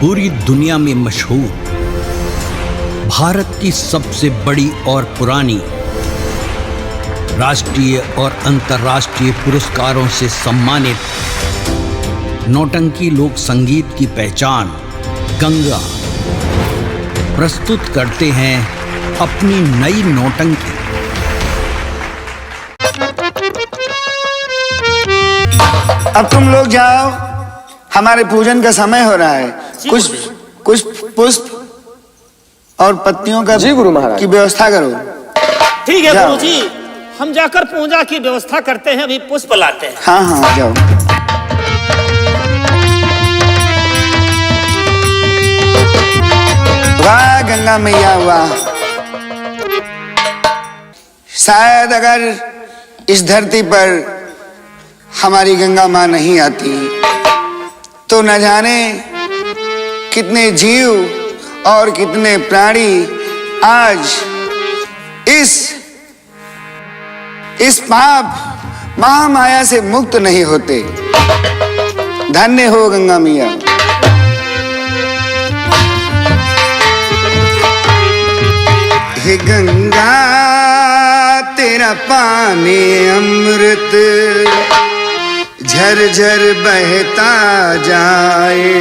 पूरी दुनिया में मशहूर, भारत की सबसे बड़ी और पुरानी, राष्ट्रीय और अंतर्राष्ट्रीय पुरस्कारों से सम्मानित नौटंकी लोक संगीत की पहचान गंगा प्रस्तुत करते हैं अपनी नई नौटंकी। अब तुम लोग जाओ, हमारे पूजन का समय हो रहा है। कुछ पुष्प और पत्तियों का जी गुरु महाराज की व्यवस्था करो। ठीक है गुरु जी, हम जाकर पूजा की व्यवस्था करते हैं, अभी पुष्प लाते हैं। हाँ हाँ जाओ। वाह गंगा मैया वाह। शायद अगर इस धरती पर हमारी गंगा माँ नहीं आती तो न जाने कितने जीव और कितने प्राणी आज इस पाप महामाया से मुक्त नहीं होते। धन्य हो गंगा मैया। हे गंगा तेरा पानी अमृत झर झर बहता जाए,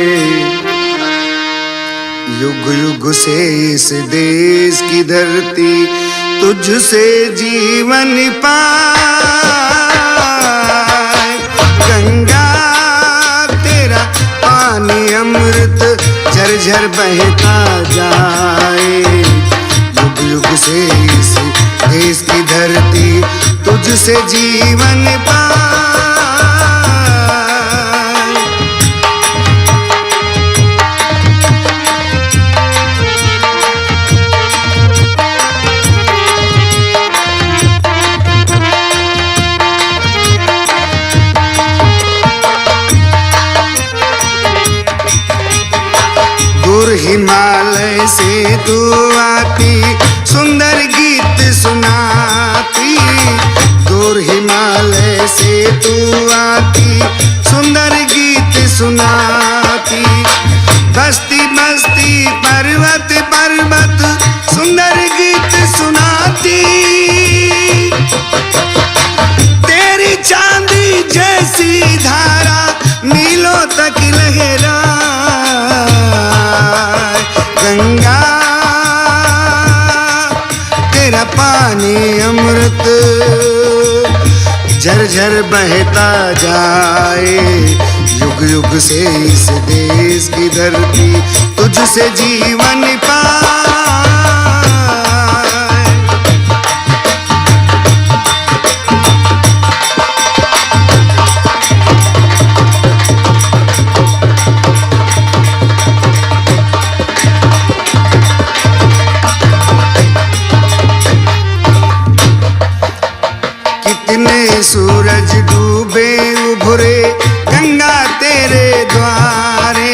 युग युग से इस देश की धरती तुझसे जीवन पाए। गंगा तेरा पानी अमृत झर झर बहता जाए, युग युग से इस देश की धरती तुझसे जीवन पाए। हिमालय से तू आती सुंदर गीत सुनाती, दूर हिमालय से तू आती सुंदर गीत सुनाती। बस्ती बस्ती पर्वत पर्वत सुंदर गीत सुनाती, तेरी चांदी जैसी धारा नीलों तक लहरा। गंगा तेरा पानी अमृत झर झर बहता जाए, युग युग से इस देश की धरती तुझसे जीवन पाए। कितने सूरज डूबे उभरे गंगा तेरे द्वारे,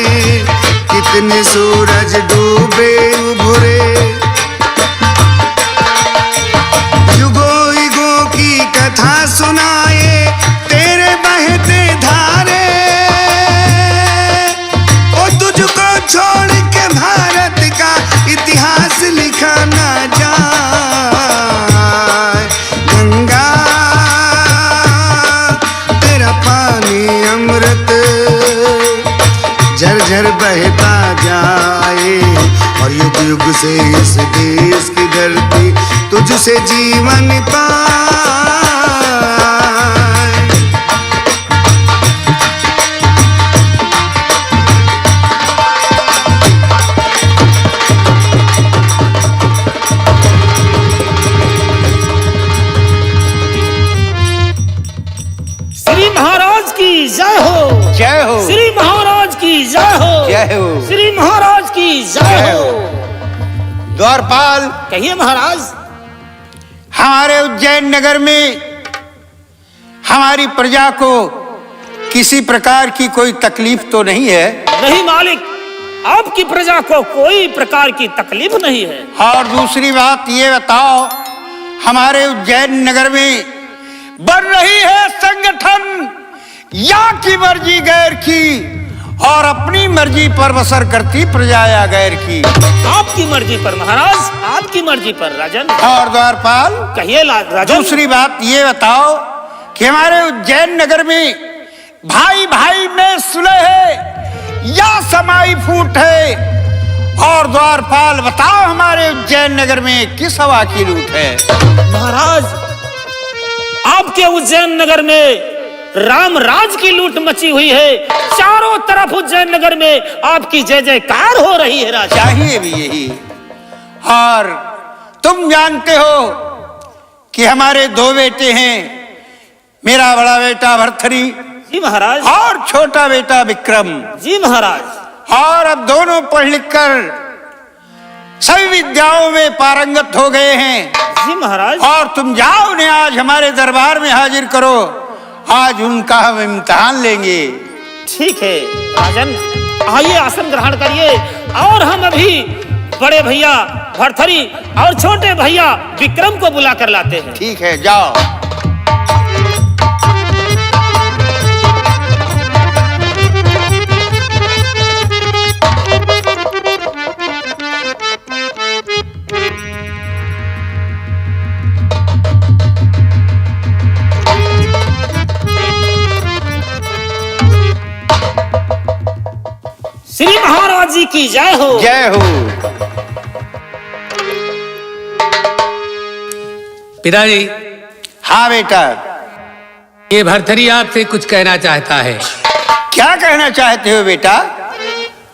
कितने सूरज डूबे उभरे, युगों युगों की कथा सुनाए तेरे बहते धारे। ओ तुझको छोड़ के भारत का इतिहास लिखा ना जाए। गंगा झर झर बहता जाए, और युग युग से इस देश की धरती तुझसे जीवन पाए। श्री महाराज की जय हो। जय हो। श्री महाराज की जय हो। जय हो। श्री महाराज की जय हो। द्वारपाल कहिए महाराज। हमारे उज्जैन नगर में हमारी प्रजा को किसी प्रकार की कोई तकलीफ तो नहीं है? नहीं मालिक, आपकी प्रजा को कोई प्रकार की तकलीफ नहीं है। और दूसरी बात ये बताओ, हमारे उज्जैन नगर में बन रही है संगठन या की मर्जी गैर की, और अपनी मर्जी पर बसर करती प्रजा या गैर की। आपकी मर्जी पर महाराज, आपकी मर्जी पर राजन। और द्वारपाल कहिए राजन। दूसरी बात ये बताओ कि हमारे उज्जैन नगर में भाई भाई में सुलह है या समाई फूट है? और द्वारपाल बताओ हमारे उज्जैन नगर में किस हवा की लूट है? महाराज, आपके उज्जैन नगर में राम राज की लूट मची हुई है। चारों तरफ उज्जैन नगर में आपकी जय जयकार हो रही है राजा। चाहिए भी यही। और तुम जानते हो कि हमारे दो बेटे हैं, मेरा बड़ा बेटा भर्तरी जी महाराज, और छोटा बेटा विक्रम जी महाराज। और अब दोनों पढ़ लिख कर सभी विद्याओं में पारंगत हो गए हैं। जी महाराज। और तुम जाओ उन्हें आज हमारे दरबार में हाजिर करो, आज उनका हम इम्तिहान लेंगे। ठीक है राजन, आइए आसन ग्रहण करिए और हम अभी बड़े भैया भरथरी और छोटे भैया विक्रम को बुला कर लाते हैं। ठीक है, जाओ। श्री महाराज जी की जय हो। जय हो। पिताजी। हाँ बेटा। ये भरथरी आपसे कुछ कहना चाहता है। क्या कहना चाहते हो बेटा?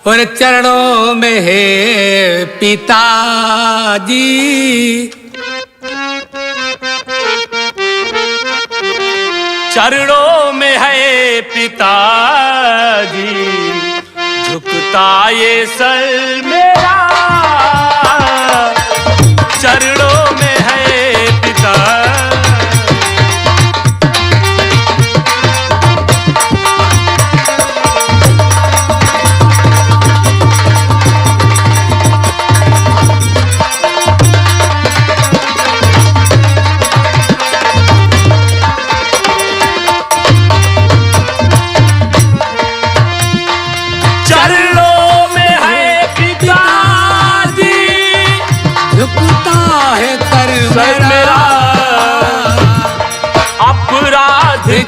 और चरणों में है पिताजी, चरणों में है पिताजी, झुकता ये सर मेरा, चरणों में है पिता।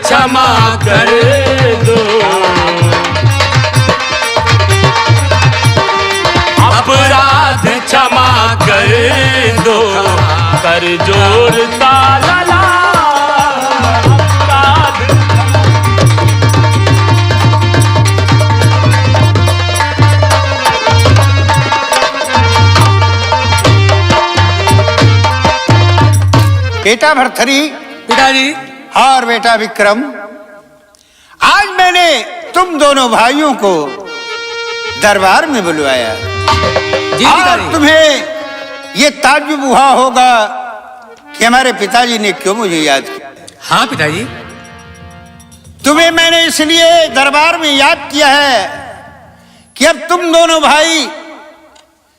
क्षमा कर दो, अपराध क्षमा कर दो, कर जोड़ता लला अपराध। बेटा भरथरी। पिताजी। और बेटा विक्रम, आज मैंने तुम दोनों भाइयों को दरबार में बुलवाया। और तुम्हें ये ताज्जुब हुआ होगा कि हमारे पिताजी ने क्यों मुझे याद किया। हाँ पिताजी। तुम्हें मैंने इसलिए दरबार में याद किया है कि अब तुम दोनों भाई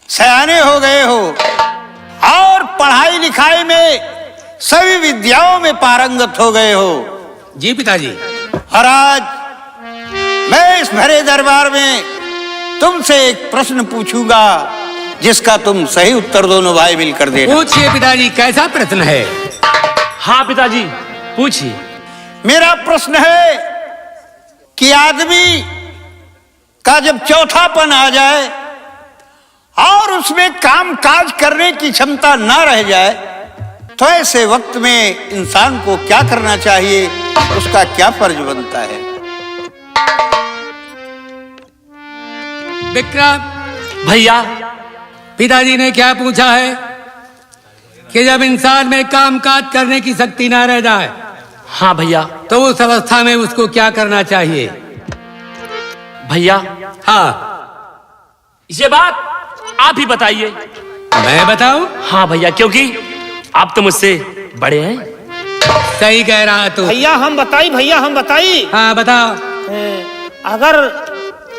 सयाने हो गए हो और पढ़ाई लिखाई में सभी विद्याओं में पारंगत हो गए हो। जी पिताजी। और आज मैं इस भरे दरबार में तुमसे एक प्रश्न पूछूंगा जिसका तुम सही उत्तर दोनों भाई मिलकर देना। पूछिए पिताजी, कैसा प्रश्न है? हाँ पिताजी पूछिए। मेरा प्रश्न है कि आदमी का जब चौथापन आ जाए और उसमें काम काज करने की क्षमता ना रह जाए तो ऐसे वक्त में इंसान को क्या करना चाहिए, उसका क्या फर्ज बनता है? विक्रम। भैया। पिताजी ने क्या पूछा है कि जब इंसान में काम काज करने की शक्ति ना रह जाए। हाँ भैया। तो उस अवस्था में उसको क्या करना चाहिए? भैया। हाँ, ये बात आप ही बताइए। मैं बताऊं? हाँ भैया, क्योंकि आप तो मुझसे बड़े हैं। सही कह रहा तू। भैया हम बताई, भैया हम बताई। हाँ बताओ। अगर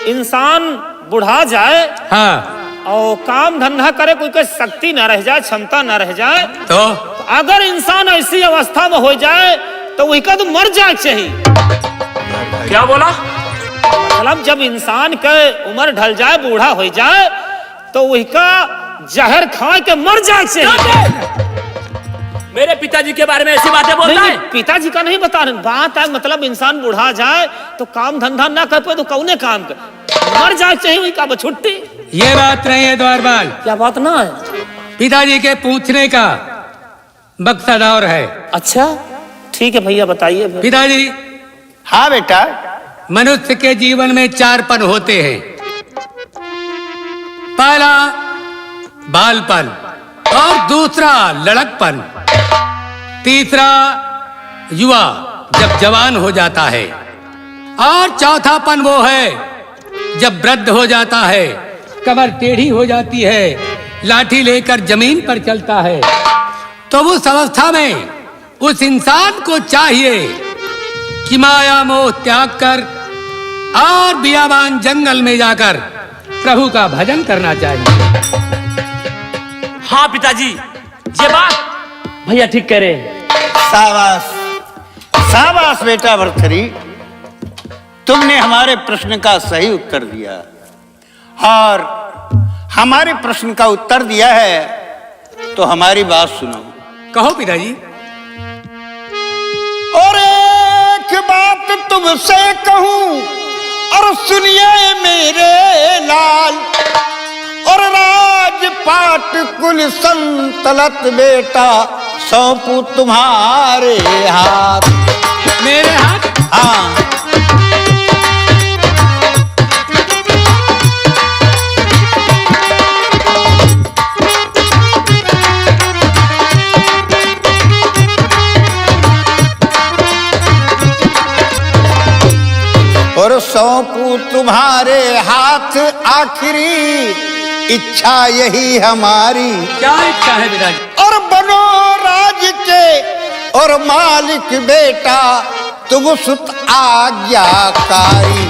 इंसान बुढ़ा जाए हाँ, और काम धंधा करे, कोई कोई शक्ति न रह जाए, क्षमता न रह जाए, तो अगर इंसान ऐसी अवस्था में हो जाए तो वही का तो मर जाए चाहिए। क्या बोला? मतलब जब इंसान के उम्र ढल जाए, बूढ़ा हो जाए, तो वही का जहर खा के मर जाए से। मेरे पिताजी के बारे में ऐसी बातें बोलता है? पिताजी का नहीं बता रहे, बात है मतलब इंसान बूढ़ा जाए तो काम धंधा ना कर पाए तो कौने काम कर, मर जाए चाहिए वही का छुट्टी। ये बात नहीं है द्वारपाल, क्या बात ना है? पिताजी के पूछने का मकसद और है। अच्छा ठीक है भैया बताइए। पिताजी, हाँ बेटा। मनुष्य के जीवन में 4 पन होते हैं। पहला बालपन, और दूसरा लड़कपन, तीसरा युवा जब जवान हो जाता है, और चौथापन वो है जब वृद्ध हो जाता है, कमर टेढ़ी हो जाती है, लाठी लेकर जमीन पर चलता है। तो उस अवस्था में उस इंसान को चाहिए कि माया मोह त्याग कर और बियाबान जंगल में जाकर प्रभु का भजन करना चाहिए। हाँ पिताजी, ये बात भैया ठीक कह रहे हैं। शाबाश शाबाश बेटा भर्तरी, तुमने हमारे प्रश्न का सही उत्तर दिया, और हमारे प्रश्न का उत्तर दिया है तो हमारी बात सुनो। कहो पिताजी। और एक बात तुमसे कहूं और सुनिए मेरे लाल, और राजपाट कुल संतलत बेटा सौंपू तुम्हारे हाथ। मेरे हाथ? हाँ। और सौंपू तुम्हारे हाथ, आखिरी इच्छा यही हमारी। क्या इच्छा है पिताजी? और बनो राज के और मालिक बेटा तुम सुत आज्ञाकारी।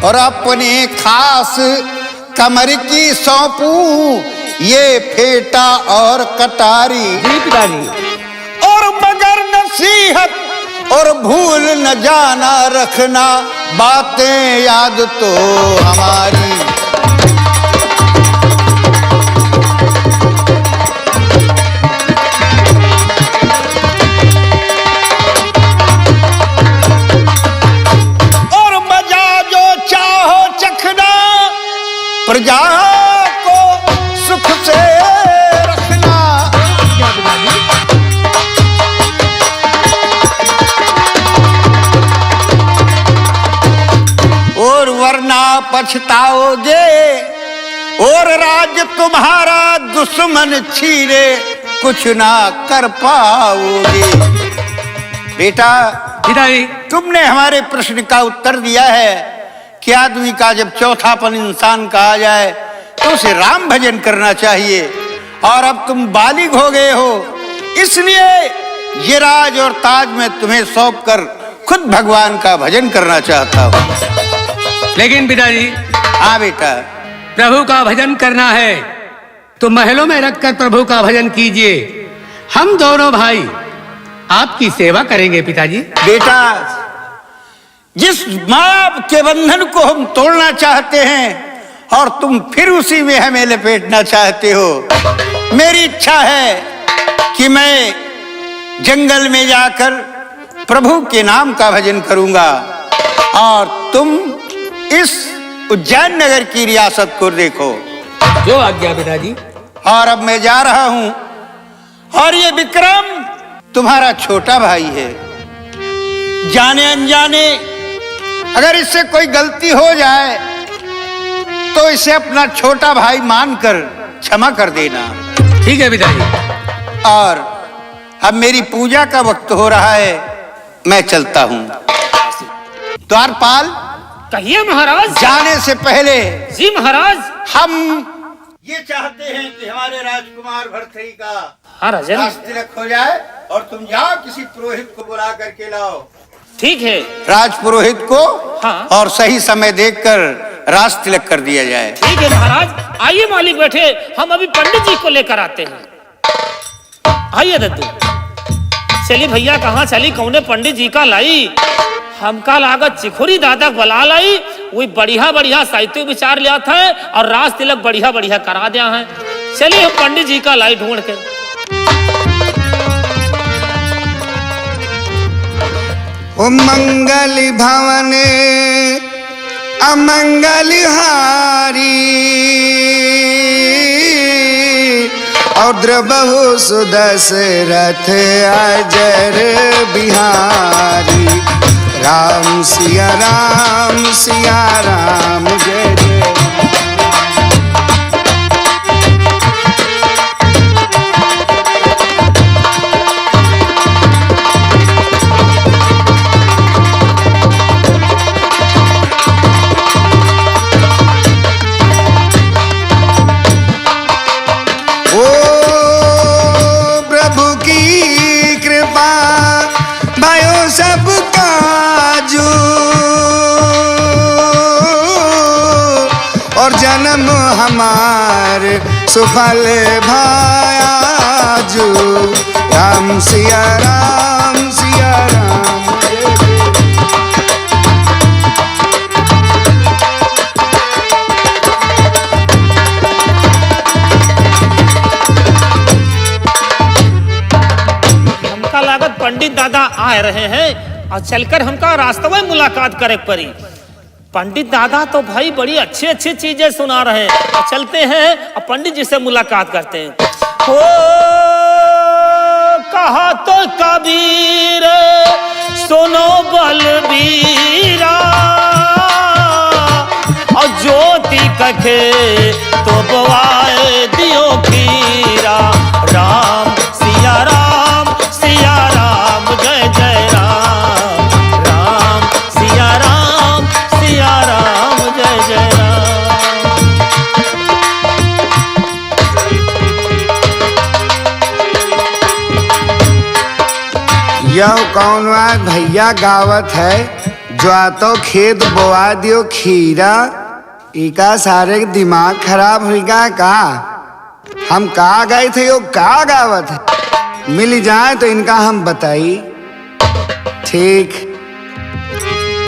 और अपने खास कमर की सौंपू ये फेटा और कटारी। जी पिताजी। और मगर नसीहत और भूल न जाना रखना, बातें याद तो हमारी। और मजा जो चाहो चखना, प्रजा को सुख से रखना। और वरना पछताओगे, और राज तुम्हारा दुश्मन छीने कुछ ना कर पाओगे। बेटा पिताजी, तुमने हमारे प्रश्न का उत्तर दिया है कि आदमी का जब चौथापन इंसान का आ जाए तो उसे राम भजन करना चाहिए, और अब तुम बालिग हो गए हो, इसलिए ये राज और ताज मैं तुम्हें सौंप कर खुद भगवान का भजन करना चाहता हूँ। लेकिन पिताजी, हाँ बेटा। प्रभु का भजन करना है तो महलों में रखकर प्रभु का भजन कीजिए। हम दोनों भाई आपकी सेवा करेंगे पिताजी। बेटा, जिस माँ के बंधन को हम तोड़ना चाहते हैं और तुम फिर उसी में हमें लपेटना चाहते हो, मेरी इच्छा है कि मैं जंगल में जाकर प्रभु के नाम का भजन करूंगा, और तुम इस उज्जैन नगर की रियासत को देखो। जो आज्ञा पिताजी। और अब मैं जा रहा हूं, और ये विक्रम तुम्हारा छोटा भाई है। जाने अनजाने अगर इससे कोई गलती हो जाए तो इसे अपना छोटा भाई मानकर क्षमा कर देना। ठीक है पिताजी। और अब मेरी पूजा का वक्त हो रहा है, मैं चलता हूं। द्वारपाल, कहिए महाराज। जाने से पहले जी महाराज। हम ये चाहते हैं कि हमारे राजकुमार भर्तरी का हाँ राजन। राजतिलक हो जाए, और तुम जाओ किसी पुरोहित को बुला करके लाओ। ठीक है। राज पुरोहित को। हाँ। और सही समय देखकर रास तिलक कर दिया जाए। ठीक है महाराज, आइए मालिक बैठे, हम अभी पंडित जी को लेकर आते हैं। आइए दद्दू। चली भैया कहाँ चली, कौने पंडित जी का लाई? हमका लागत चिखुरी दादा बला लाई, वही बढ़िया बढ़िया साहित्य विचार लिया था और रास तिलक बढ़िया बढ़िया करा दिया है। चलिए हम पंडित जी का लाई ढूंढ के। ओ मंगल भवने अमंगल हारी और द्रबहु सुदशरथ अजर बिहारी। राम सिया राम जय जय। और जन्म हमार सुफल भाया जो। राम सिया राम हमका लागत पंडित दादा आ रहे हैं और चलकर हमका रास्ते में मुलाकात करे पड़ी। पंडित दादा तो भाई बड़ी अच्छी अच्छी चीजें सुना रहे हैं, और चलते हैं और पंडित जी से मुलाकात करते हैं। हो कहा तो कबीर सुनो बलबीरा, और ज्योति कखे तो बवाए दियो खीरा। राम सिया राम जय जय राम। राम सिया राम जय जय राम। यह कौन बात भैया गावत है, जो आतो खेत बोआ दियो खीरा। इका सारे दिमाग खराब हुईगा का? हम कहा गए थे, यो का गावत है? मिल जाए तो इनका हम बताई। ठीक।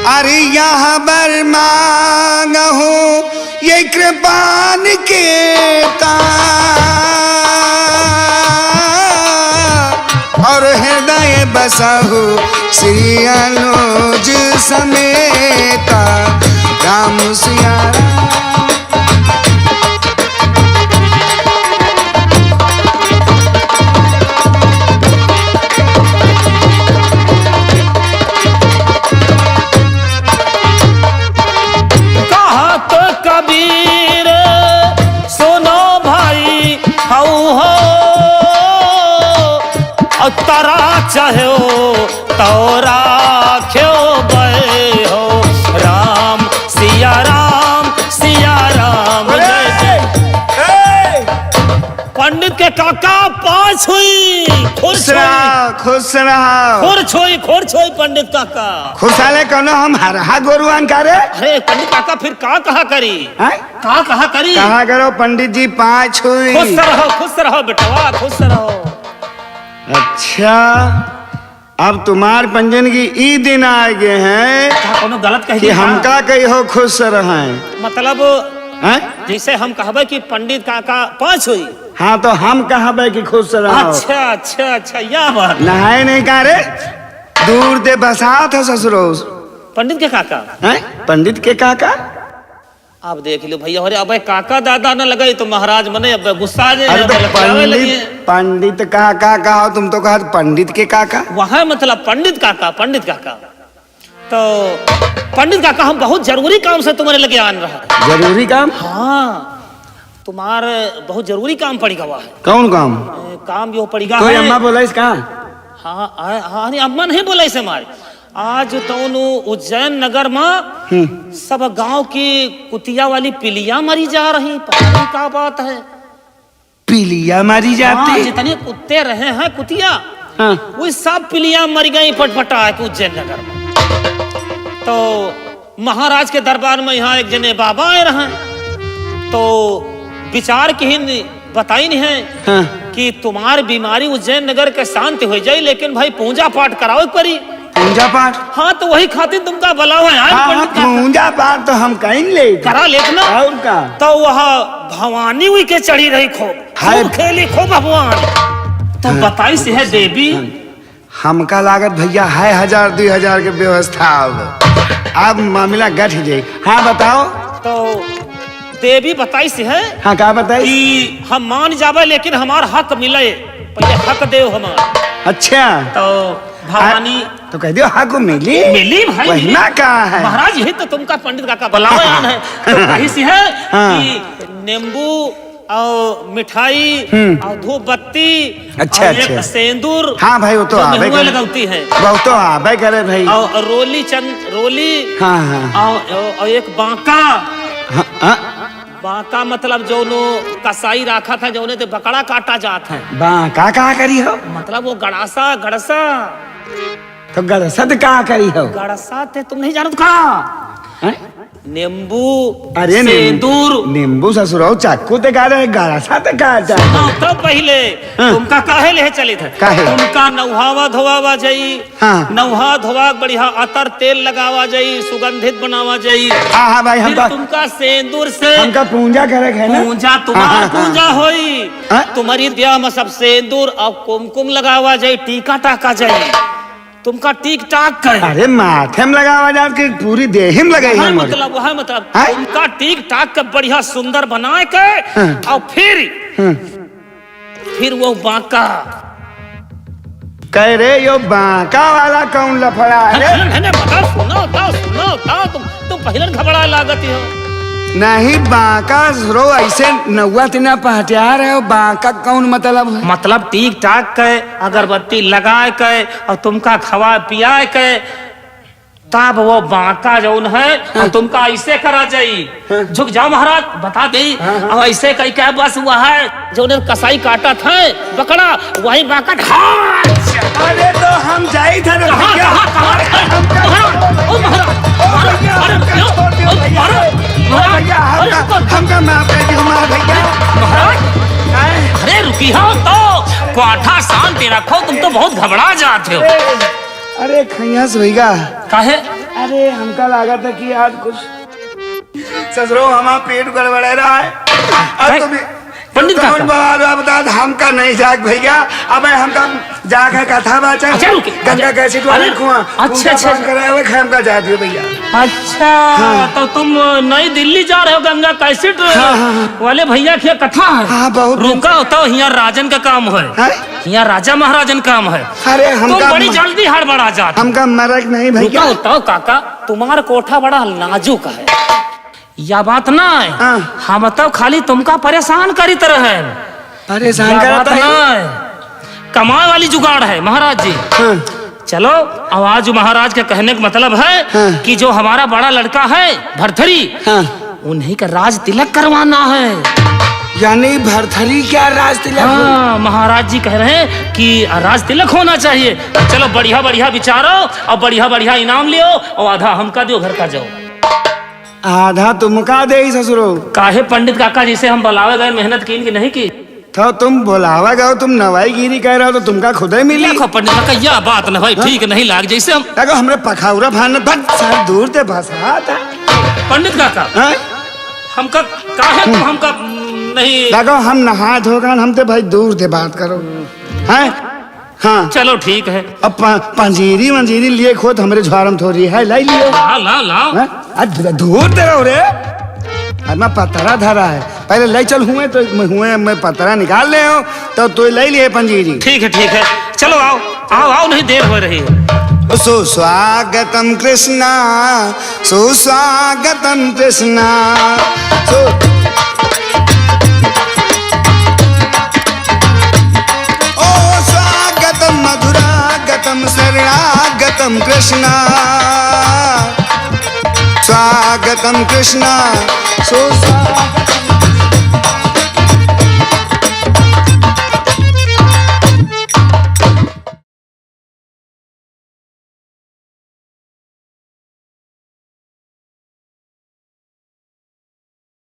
अरे यहाँ बर मांगा हूँ ये कृपान के और हृदय बसहु श्री अनुज समेता। राम सिया तरा चाहो तो राख्यो बे हो। राम सिया राम जय जय। पंडित के काका पास हुई, खुश रहा खोर छोई पंडित काका खुशाले कनो हम हरहा गोरुआन करे। अरे पंडित काका फिर कहा करी कहा करी कहा करो पंडित जी पाँच हुई। खुश रहो बेटवा, खुश रहो। अच्छा, अब तुम्हार पंजन की ई दिन आ गए हैं गलत कह कि हमका कही हो खुश रहे। मतलब जैसे हम कहबे कि पंडित काका पाँच हुई, हाँ तो हम कहबे कि खुश रहो। अच्छा यह बात। नहाए नहीं का रे, दूर दे बसा था ससुरो। पंडित के काका पंडित के काका। आप देख लो भैया, अरे अब काका दादा न लगे तो महाराज मने अब गुस्सा आ जाए। अरे तो पंडित काका कहा, तुम तो कहा पंडित के काका। वहाँ मतलब पंडित काका तो पंडित काका हम बहुत जरूरी काम से तुम्हारे लगे आन रहा। जरूरी काम? हाँ, तुम्हारे बहुत जरूरी काम पड़ेगा। वहाँ कौन काम? काम जो पड़ेगा तो अम्मा बोला इसका। हाँ नहीं अम्मा नहीं बोला इसे हमारे। आज तो उज्जैन नगर में सब गांव की कुतिया वाली पिलिया मरी जा रही। पता नहीं क्या बात है, पिलिया मारी जाती। जितने कुत्ते रहे हैं कुतिया, वो सब पिलिया मर गई फटफटा है उज्जैन नगर में। तो महाराज के दरबार में यहाँ एक जने बाबा आए रहे, तो विचार की बताई नहीं है हाँ। कि तुम्हारी बीमारी उज्जैन नगर के शांति हो जाए, लेकिन भाई पूजा पाठ कराओ परी। पूजा पाठ? हाँ, तो वही खातिर तुमका बुलाओ है। हाँ, पूजा पाठ तो हम कहीं ले करा लेना। और का? तो वह भवानी हुई के चढ़ी रही, खूब खेली, खूब भगवान। तो बताई से है देवी। हमका लागत भैया है 1000-2000 के व्यवस्था। अब मामला गठ जाए। हाँ बताओ। तो देवी बताई से है। हाँ क्या बताई? कि हम मान जावे, लेकिन हमार हक मिले, पहले हक देव हमार। अच्छा। तो भवानी तो कह दियो हक मिली भाई। वही ना कहा है महाराज, यही तो तुमका पंडित काका बुलाओ है। तो कहीं से है कि नींबू और मिठाई और धूप बत्ती, अच्छा और एक सेंदूर। हाँ भाई, वो तो आवे करे, लगाती है, वो तो आवे करे भाई। और रोली। हाँ हाँ। और एक बांका। हाँ। बांका मतलब जो कसाई रखा था, जो तो बकड़ा काटा जाता है। बांका कहा करी हो? मतलब वो गड़सा। तो गड़सत कहा करी हो? गड़सा थे तुम नहीं जानते का? नींबू, अरे सेंदूर, नींबू ससुरो चाकू ते कहा रहे, गड़सा ते कहा जाए। तो पहले तुमका काहे ले चले थे? तुमका नौहावा धोवावा जाई। हाँ। नौहा धोवा बढ़िया अतर तेल लगावा जाई, सुगंधित बनावा जाई। हाँ भाई, फिर तुमका सेंदूर से हमका पूजा करे है ना। पूजा तुम्हारा पूजा होई। तुम्हारी ब्याह में सब सेंदूर और कुमकुम लगावा जाई, टीका टाका जाई। तुमका टीक टाक कर। अरे माथे में लगावा जाए कि पूरी देह में लगाई है? मतलब तुमका टीक टाक के बढ़िया सुंदर बना के, और फिर वो बांका कह रे, यो बांका वाला कौन लफड़ा है? सुनो, तुम पहले घबरा लागती हो। नहीं, बांका रो ऐसे नौवा तीना पहचान रहे हो। बांका कौन मतलब है? मतलब टीक टाक के, अगरबत्ती लगा के, और तुमका खवा पिया के, तब वो बांका जौन है, और तुमका ऐसे करा जाई। झुक जाओ महाराज, बता दे। और ऐसे कई क्या बस हुआ है, जो कसाई काटा था बकरा, वही बांका। अरे तो हम जाई थे ना भैया। हमका माफ कर दियो भैया। अरे रुकी हो तो क्वाठा शांति रखो, तुम तो बहुत घबरा जाते हो। अरे खैया से भैया काहे? अरे हमका लगा था कि आज कुछ ससुरो हमारा पेट गड़बड़ा रहा है। अब तो पंडित काका बता, हमका नहीं जाग भैया। अब हमका जाग है कथा बाचा। गंगा कैसे अच्छा कराए हमका जा दियो भैया। अच्छा। तो तुम नई दिल्ली जा रहे हो, गंगा कैसेट वाले भैया की कथा है? हाँ, बहुत। रुका होता हो, यहाँ राजन का काम है, यहाँ राजा महाराजन काम है। अरे हमका बड़ी जल्दी हड़बड़ा जाता। हमका मरक नहीं भैया। रुका होता हो काका, तुम्हारा कोठा बड़ा नाजुक है, या बात ना है। हम तो खाली तुमका परेशान करी तरह है। परेशान करता है? कमाए वाली जुगाड़ है महाराज जी। चलो, आवाज महाराज के कहने का मतलब है कि जो हमारा बड़ा लड़का है भरथरी, उन्हीं का राज तिलक करवाना है। यानी भरथरी क्या राज तिलक? हाँ, महाराज जी कह रहे हैं कि राज तिलक होना चाहिए। चलो बढ़िया बढ़िया विचारो, और बढ़िया बढ़िया इनाम लियो, और आधा हमका दियो, घर का जाओ। आधा तुमका दे ससुरो। काहे पंडित काका, जिसे हम बुलावे गए, मेहनत की कि नहीं की? तो तुम बुलावा गए, तुम नवाईगिरी कह रहे हो, तो तुमका खुद ही मिली। पंडित काका, यह बात न भाई ठीक नहीं लाग, जैसे हम देखो हमरे पखाउरा भान सर दूर ते भसा था। पंडित काका हमका काहे हमका नहीं। देखो हम नहा धोकर हम ते भाई दूर से बात करो हैं। हाँ चलो ठीक है। अब पंजीरी मंजीरी लिए खोद हमरे झारम थोड़ी है, लाई लियो। ला दूर ते रहो रे, मैं पतरा धरा है, पहले ले चल हुए तो हुए मैं पतरा निकाल ले हो, तो तू ले लिए पंजीरी। ठीक है, चलो आओ आओ आओ, नहीं देर हो रही है। सुस्वागतम कृष्णा, सुस्वागतम कृष्णा। मधुरागतम शरणागतम कृष्णा, स्वागतम कृष्णा, सुस्वागतम।